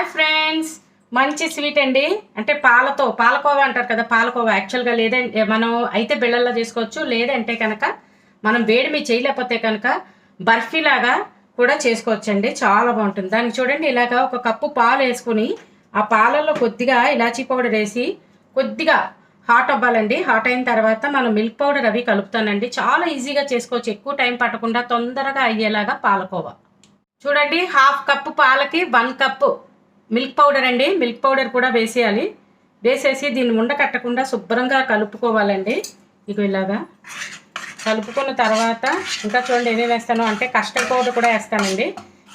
Hi friends, మంచి sweet అండి. అంటే పాలకోవా అంటారు కదా, పాలకోవా యాక్చువల్గా. లేదంటే మనం అయితే బిళ్ళల్లో చేసుకోవచ్చు, లేదంటే కనుక మనం వేడి మీద చేయలేకపోతే కనుక బర్ఫీలాగా కూడా చేసుకోవచ్చండి. చాలా బాగుంటుంది. దానికి చూడండి, ఇలాగా ఒక కప్పు పాలు వేసుకుని ఆ పాలల్లో కొద్దిగా ఇలాచీ పౌడర్ వేసి కొద్దిగా హాట్ అవ్వాలండి. హాట్ అయిన తర్వాత మనం మిల్క్ పౌడర్ అవి కలుపుతానండి. చాలా ఈజీగా చేసుకోవచ్చు, ఎక్కువ టైం పట్టకుండా తొందరగా అయ్యేలాగా పాలకోవా. చూడండి, హాఫ్ కప్పు పాలకి 1 కప్పు మిల్క్ పౌడర్ అండి. మిల్క్ పౌడర్ కూడా వేసేయాలి. వేసేసి దీన్ని ఉండకట్టకుండా శుభ్రంగా కలుపుకోవాలండి. ఇలాగా కలుపుకున్న తర్వాత ఇంకా చూడండి ఏమేమి వేస్తాను అంటే కస్టర్డ్ పౌడర్ కూడా వేస్తానండి.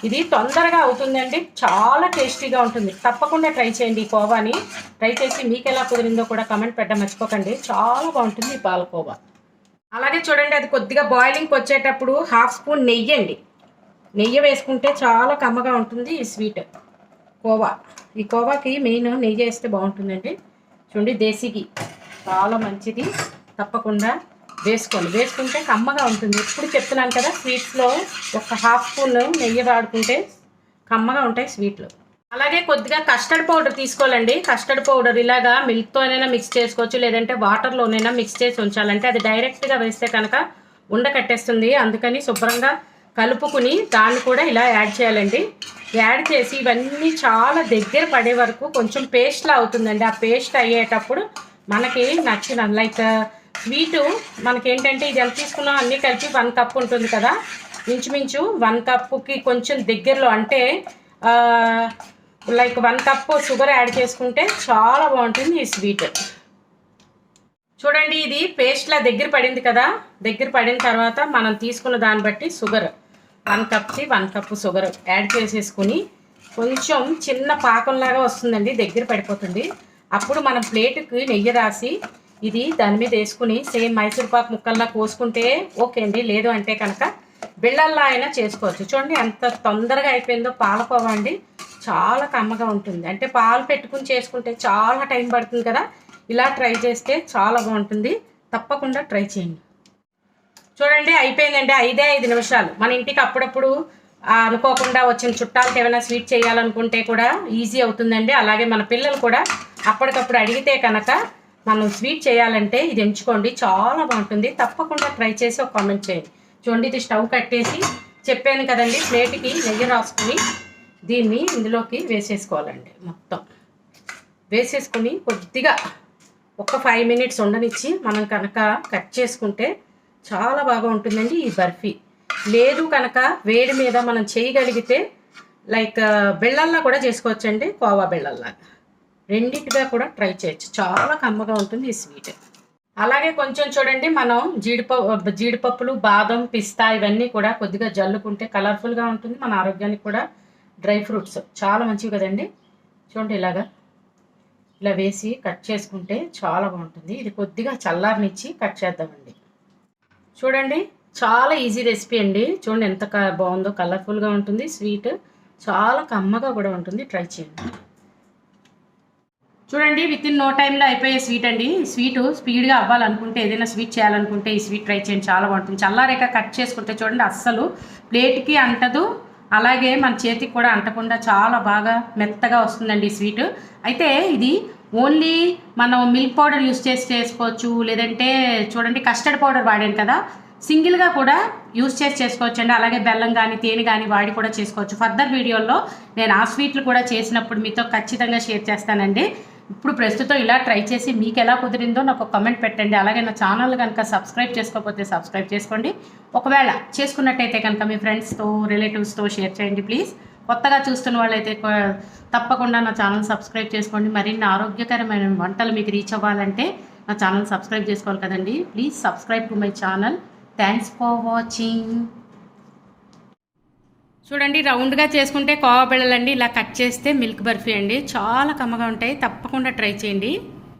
ఇది తొందరగా అవుతుందండి, చాలా టేస్టీగా ఉంటుంది. తప్పకుండా ట్రై చేయండి ఈ కోవాని. ట్రై చేసి మీకు ఎలా కుదిరిందో కూడా కమెంట్ పెట్టడం మర్చిపోకండి. చాలా బాగుంటుంది ఈ పాలకోవా. అలాగే చూడండి, అది కొద్దిగా బాయిలింగ్కి వచ్చేటప్పుడు హాఫ్ స్పూన్ నెయ్యి అండి. నెయ్యి వేసుకుంటే చాలా కమ్మగా ఉంటుంది ఈ స్వీట్ కోవా. ఈ కోవాకి మెయిన్ నెయ్యి వేస్తే బాగుంటుందండి. చూడండి, దేశీ ఘీ చాలా మంచిది, తప్పకుండా వేసుకోండి. వేసుకుంటే కమ్మగా ఉంటుంది. ఎప్పుడు చెప్తున్నాను కదా, స్వీట్స్లో ఒక హాఫ్ స్పూన్ నెయ్యి వాడుకుంటే కమ్మగా ఉంటాయి స్వీట్లు. అలాగే కొద్దిగా కస్టర్డ్ పౌడర్ తీసుకోవాలండి. కస్టర్డ్ పౌడర్ ఇలాగా మిల్క్తోనైనా మిక్స్ చేసుకోవచ్చు, లేదంటే వాటర్లోనైనా మిక్స్ చేసి ఉంచాలంటే అది డైరెక్ట్గా వేస్తే కనుక ఉండకట్టేస్తుంది. అందుకని శుభ్రంగా కలుపుకుని దాన్ని కూడా ఇలా యాడ్ చేయాలండి. యాడ్ చేసి ఇవన్నీ చాలా దగ్గర పడే వరకు కొంచెం పేస్ట్లా అవుతుందండి. ఆ పేస్ట్ అయ్యేటప్పుడు మనకి నచ్చిన లైక్ స్వీటు మనకేంటంటే ఇది ఎంత తీసుకున్నా అన్నీ కలిపి 1 కప్ ఉంటుంది కదా, ఇంచుమించు 1 కప్పుకి కొంచెం దగ్గరలో అంటే లైక్ 1 కప్పు షుగర్ యాడ్ చేసుకుంటే చాలా బాగుంటుంది ఈ స్వీట్. చూడండి, ఇది పేస్ట్లా దగ్గర పడింది కదా. దగ్గర పడిన తర్వాత మనం తీసుకున్న దాన్ని బట్టి షుగర్ 1 కప్కి 1 కప్పు షుగర్ యాడ్ చేసేసుకుని కొంచెం చిన్న పాకంలాగా వస్తుందండి, దగ్గర పడిపోతుంది. అప్పుడు మనం ప్లేటుకి నెయ్యి రాసి ఇది దాని మీద వేసుకుని సేమ్ మైసూర్ పాకు ముక్కల్లా కోసుకుంటే ఓకే అండి. లేదు అంటే కనుక బిళ్ళల్లా అయినా చేసుకోవచ్చు. చూడండి ఎంత తొందరగా అయిపోయిందో పాలకోవా అండి. చాలా కమ్మగా ఉంటుంది. అంటే పాలు పెట్టుకుని చేసుకుంటే చాలా టైం పడుతుంది కదా, ఇలా ట్రై చేస్తే చాలా బాగుంటుంది. తప్పకుండా ట్రై చేయండి. చూడండి, అయిపోయిందండి. 5 నిమిషాలు. మన ఇంటికి అప్పుడప్పుడు అనుకోకుండా వచ్చిన చుట్టాలకి ఏమైనా స్వీట్ చేయాలనుకుంటే కూడా ఈజీ అవుతుందండి. అలాగే మన పిల్లలు కూడా అప్పటికప్పుడు అడిగితే కనుక మనం స్వీట్ చేయాలంటే ఇది ఎంచుకోండి, చాలా బాగుంటుంది. తప్పకుండా ట్రై చేసి ఒక కామెంట్ చేయండి. చూడండి, ఇది స్టవ్ కట్టేసి చెప్పాను కదండి, ప్లేట్కి నెయ్యి రాసుకుని దీన్ని ఇందులోకి వేసేసుకోవాలండి. మొత్తం వేసేసుకుని కొద్దిగా ఒక 5 మినిట్స్ ఉండనిచ్చి మనం కనుక కట్ చేసుకుంటే చాలా బాగా ఉంటుందండి ఈ బర్ఫీ. లేదు కనుక వేడి మీద మనం చేయగలిగితే లైక్ బెల్లల్లా కూడా చేసుకోవచ్చండి, కోవా బెల్లల్లా. రెండింటిగా కూడా ట్రై చేయొచ్చు. చాలా కమ్మగా ఉంటుంది ఈ స్వీట్. అలాగే కొంచెం చూడండి, మనం జీడిపప్పులు, బాదం, పిస్తా ఇవన్నీ కూడా కొద్దిగా జల్లుకుంటే కలర్ఫుల్గా ఉంటుంది. మన ఆరోగ్యానికి కూడా డ్రై ఫ్రూట్స్ చాలా మంచివి కదండి. చూడండి, ఇలా వేసి కట్ చేసుకుంటే చాలా బాగుంటుంది. ఇది కొద్దిగా చల్లారనిచ్చి కట్ చేద్దామండి. చూడండి, చాలా ఈజీ రెసిపీ అండి. చూడండి ఎంత బాగుందో, కలర్ఫుల్గా ఉంటుంది స్వీట్, చాలా కమ్మగా కూడా ఉంటుంది. ట్రై చేయండి. చూడండి, వితిన్ నో టైంలో అయిపోయే స్వీట్ అండి. స్వీటు స్పీడ్గా అవ్వాలనుకుంటే, ఏదైనా స్వీట్ చేయాలనుకుంటే ఈ స్వీట్ ట్రై చేయండి, చాలా బాగుంటుంది. చల్లారేక కట్ చేసుకుంటే చూడండి అస్సలు ప్లేట్కి అంటదు, అలాగే మన చేతికి కూడా అంటకుండా చాలా బాగా మెత్తగా వస్తుందండి ఈ స్వీట్. అయితే ఇది ఓన్లీ మనం మిల్క్ పౌడర్ యూస్ చేసి చేసుకోవచ్చు, లేదంటే చూడండి కస్టర్డ్ పౌడర్ వాడాను కదా, సింగిల్గా కూడా యూస్ చేసి చేసుకోవచ్చు అండి. అలాగే బెల్లం కానీ తేనె కానీ వాడి కూడా చేసుకోవచ్చు. ఫర్దర్ వీడియోలో నేను ఆ స్వీట్లు కూడా చేసినప్పుడు మీతో ఖచ్చితంగా షేర్ చేస్తానండి. ఇప్పుడు ప్రస్తుతం ఇలా ట్రై చేసి మీకు ఎలా కుదిరిందో నాకు కమెంట్ పెట్టండి. అలాగే నా ఛానల్ కనుక సబ్స్క్రైబ్ చేసుకోకపోతే సబ్స్క్రైబ్ చేసుకోండి. ఒకవేళ చేసుకున్నట్టయితే కనుక మీ ఫ్రెండ్స్తో, రిలేటివ్స్తో షేర్ చేయండి ప్లీజ్. కొత్తగా చూస్తున్న వాళ్ళైతే తప్పకుండా నా ఛానల్ సబ్స్క్రైబ్ చేసుకోండి. మరిన్ని ఆరోగ్యకరమైన వంటలు మీకు రీచ్ అవ్వాలంటే నా ఛానల్ సబ్స్క్రైబ్ చేసుకోవాలి కదండి. Please subscribe to my channel. Thanks for watching. చూడండి, రౌండ్గా చేసుకుంటే కోవా బిళ్ళలండి. ఇలా కట్ చేస్తే మిల్క్ బర్ఫీ అండి. చాలా కమ్మగా ఉంటాయి. తప్పకుండా ట్రై చేయండి.